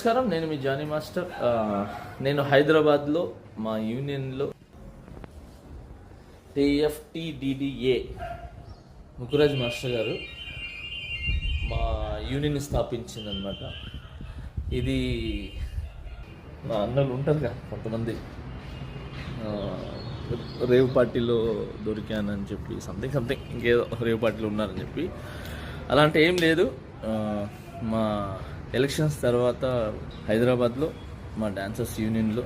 నమస్కారం, నేను మీ Johnny master. నేను హైదరాబాద్లో మా యూనియన్లో TFTDDA ముకురాజ్ మాస్టర్ గారు మా యూనియన్ స్థాపించిందనమాట. ఇది మా అన్నలు ఉంటారుగా కొంతమంది, రేవ్ పార్టీలో దొరికానని చెప్పి సంథింగ్ ఇంకేదో రేవ్ పార్టీలో ఉన్నారని చెప్పి. అలాంటి ఏం లేదు. మా ఎలక్షన్స్ తర్వాత హైదరాబాద్లో మా డాన్సర్స్ యూనియన్లో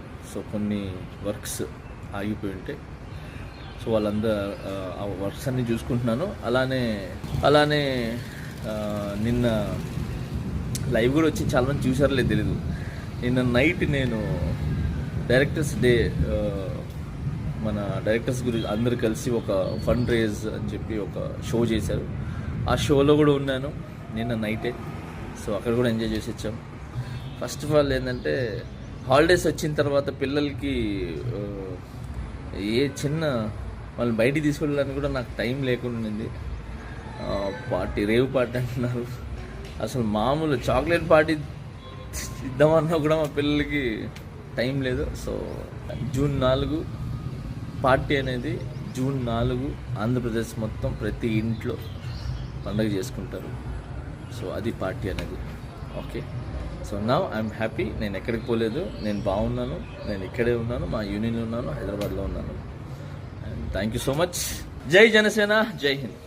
కొన్ని వర్క్స్ ఆగిపోయి ఉంటాయి. సో వాళ్ళందరూ ఆ వర్క్స్ అన్నీ చూసుకుంటున్నాను. అలానే నిన్న లైవ్ కూడా వచ్చి చాలామంది చూసారో లేదు తెలీదు. నిన్న నైట్ నేను డైరెక్టర్స్ డే, మన డైరెక్టర్స్ గురించి అందరు కలిసి ఒక ఫండ్ రేజ్ అని చెప్పి ఒక షో చేశారు. ఆ షోలో కూడా ఉన్నాను నిన్న నైటే. సో అక్కడ కూడా ఎంజాయ్ చేసి వచ్చాం. ఫస్ట్ ఆఫ్ ఆల్ ఏంటంటే, హాలిడేస్ వచ్చిన తర్వాత పిల్లలకి ఏ చిన్న వాళ్ళని బయటికి తీసుకెళ్ళడానికి కూడా నాకు టైం లేకుండా ఉంది. రేవ్ పార్టీ అంటున్నారు. అసలు మామూలు చాక్లెట్ పార్టీ ఇద్దామన్నా కూడా మా పిల్లలకి టైం లేదు. సో జూన్ 4 పార్టీ అనేది, జూన్ 4 ఆంధ్రప్రదేశ్ మొత్తం ప్రతి ఇంట్లో పండుగ చేసుకుంటారు. సో అది పార్టీ అనేది. Okay, so now I'm happy. నేను ఎక్కడికి పోలేదు, నేను బాగున్నాను, నేను ఇక్కడే ఉన్నాను, మా యూనియన్లో ఉన్నాను, హైదరాబాద్లో ఉన్నాను. And thank you so much. జై జనసేన, జై హింద్.